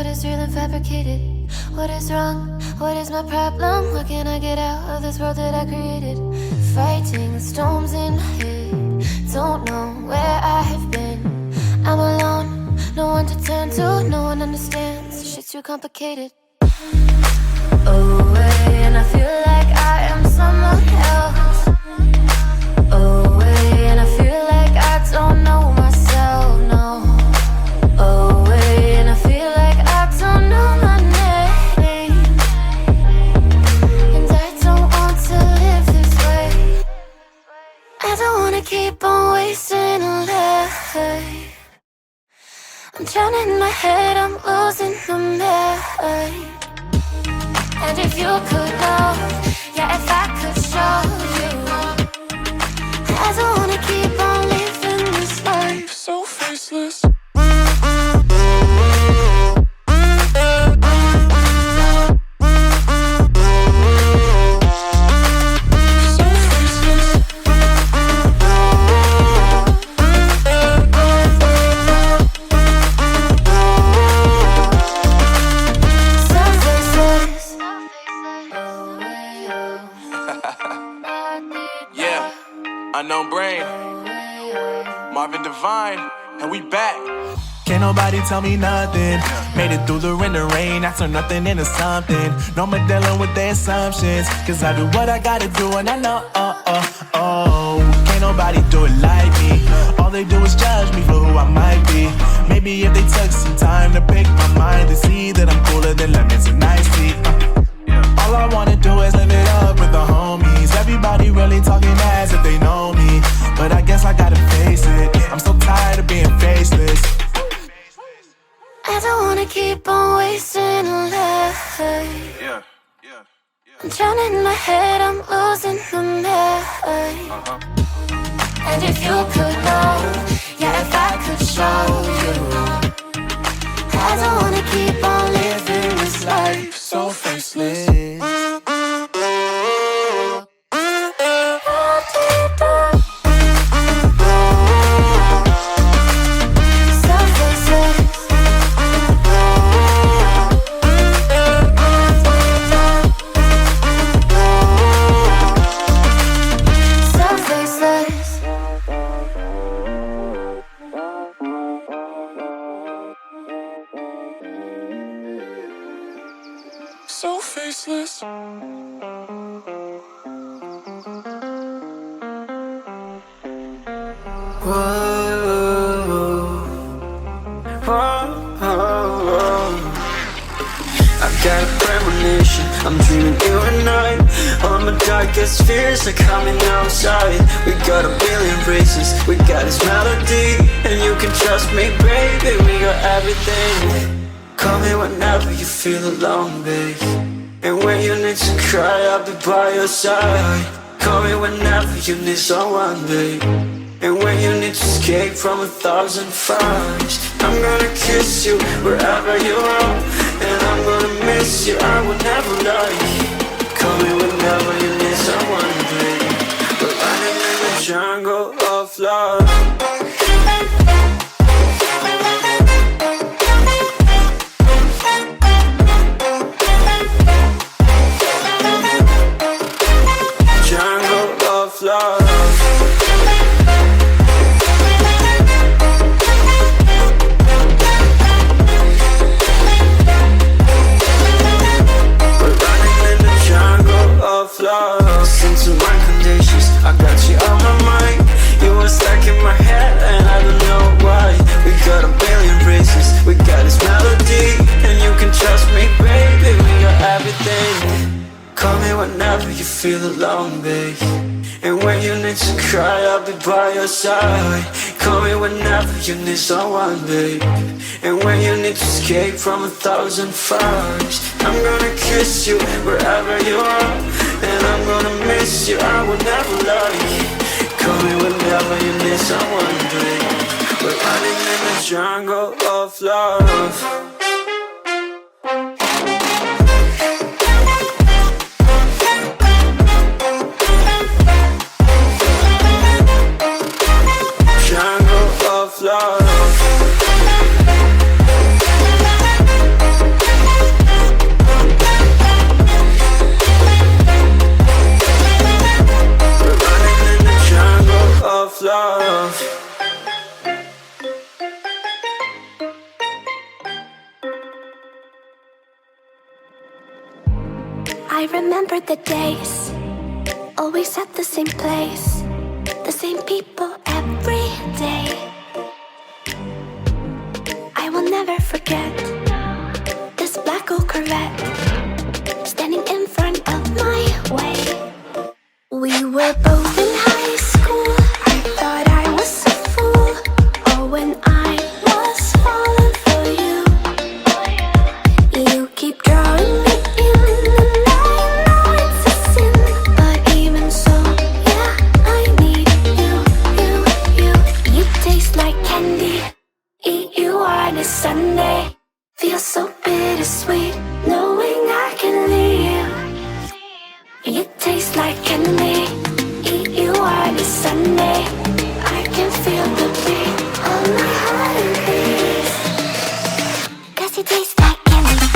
what is real and fabricated? What is wrong? What is my problem? How can I get out of this world that I created? Fighting the storms in my head. Don't know where I have been. I'm alone, no one to turn to. No one understands, this shit's too complicated. Away, and I feel like I am someone else. Away, and I feel like I don't know myself, no. Away, and I feel like I don't know my name. And I don't want to live this way. I don't wanna keep on wasting a life. I'm drowning in my head, I'm losing the mind. And if you could know, yeah, if I could show you, I don't wanna keep on living this life so faceless. Unknown Brain, Marvin Divine, and we back. Can't nobody tell me nothing. Made it through the rain and rain, I turned nothing into something. No more dealing with their assumptions, cause I do what I gotta do and I know, can't nobody do it like me. All they do is judge me for who I might be. Maybe if they took some time to pick my mind, they see that I'm cooler than lemons and iced tea. All I wanna do is live it up with the homies. Everybody really talking as if they know me, but I guess I gotta face it. I'm so tired of being faceless. I don't wanna keep on wasting a life. I'm drowning in my head, I'm losing the mind. And if you could know, yeah, if I could show you, I don't wanna keep on living this life so faceless. So faceless. I've got a premonition, I'm dreaming you and I. All my darkest fears are coming outside. We got a billion races, we got this melody. And you can trust me, baby, we got everything. Call me whenever you feel alone, babe. And when you need to cry, I'll be by your side. Call me whenever you need someone, babe. And when you need to escape from 1,000 fires, I'm gonna kiss you wherever you are. And I'm gonna miss you, I will never lie. Call me whenever you need someone, babe. We're running in the jungle of love. Listen to my conditions, I got you on my mind. You were stuck in my head and I don't know why. We got a billion races, we got this melody. And you can trust me, baby, we got everything. Call me whenever you feel alone, babe. And when you need to cry, I'll be by your side. Call me whenever you need someone, babe. And when you need to escape from 1,000 fires, I'm gonna kiss you wherever you are. And I'm gonna miss you, I will never lie. Call me whenever you need someone, babe. We're running in the jungle of love. Jungle of love. love. I remember the days, always at the same place, the same people every day. I will never forget this black old Corvette standing in front of my way. We were both in high school. I thought I was a fool. Oh, when I was falling for you. You keep drawing me in, and I know it's a sin, but even so, yeah, I need you. You taste like candy. Eat you on a Sunday. Feel so bittersweet, knowing I can leave. You taste like candy. Eat you on a Sunday. I can feel the beat of my heart and beats. 'Cause you taste like candy.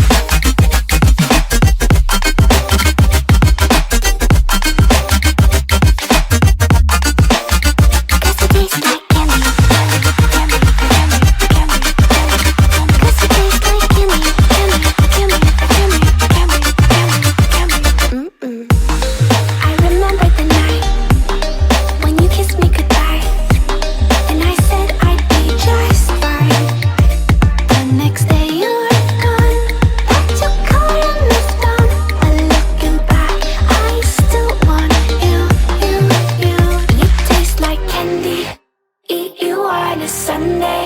Sunday,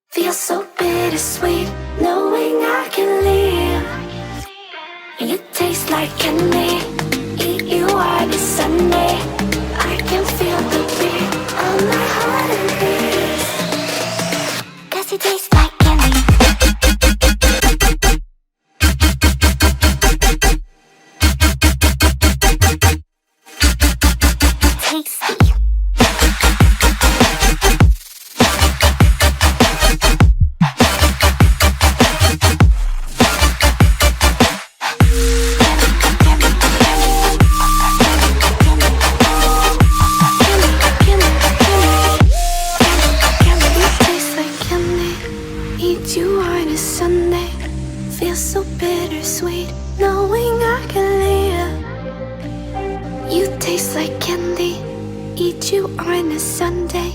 feel so bittersweet, knowing I can leave. You taste like candy. Eat you on a Sunday. I can feel the beat of my heart and beats. 'Cause you taste like candy. Tasty. You on a Sunday, feel so bittersweet, knowing I can leave. You taste like candy. Eat you on a Sunday.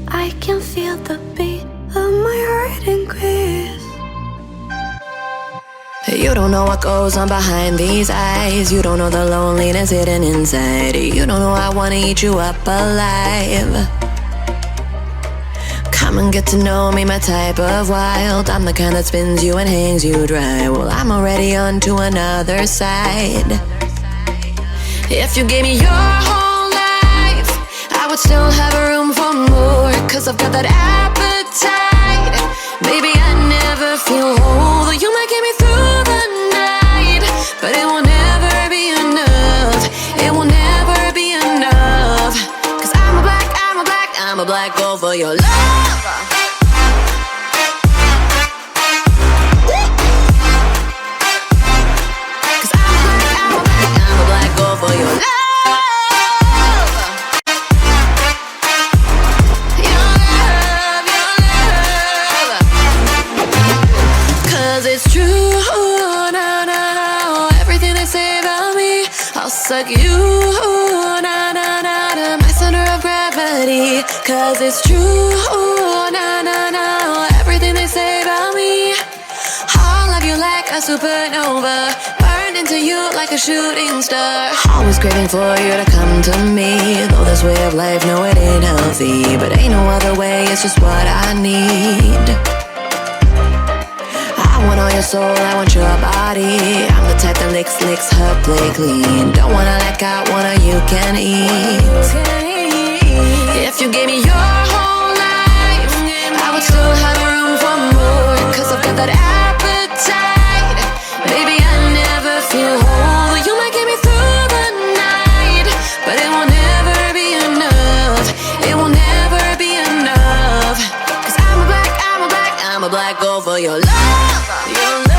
I can feel the beat of my heart increase. You don't know what goes on behind these eyes. You don't know the loneliness hidden inside. You don't know I wanna eat you up alive. Come and get to know me, my type of wild. I'm the kind that spins you and hangs you dry. Well, I'm already on to another side. If you gave me your whole life, I would still have room for more. 'Cause I've got that appetite. Baby, I never feel whole. You might get me through the night, but it will never be enough. It will never be enough. 'Cause I'm a black gold for your love. For your love, your love, 'cause it's true, no, everything they say about me, I'll suck you, no, my center of gravity. 'Cause it's true, no, everything they say about me, I'll love you like a supernova, burned into you like a shooting star. Always craving for you to come to me. Though this way of life, no, it ain't healthy, but ain't no other way, it's just what I need. I want all your soul, I want your body. I'm the type that licks her play clean. Don't wanna let go, wanna you can eat. If you gave me your whole life, I would still have room for more. 'Cause I've got that appetite. Baby, I never feel whole. You might get me through the night, but it will never be enough. It will never be enough. 'Cause I'm a black gold for your love. Your love.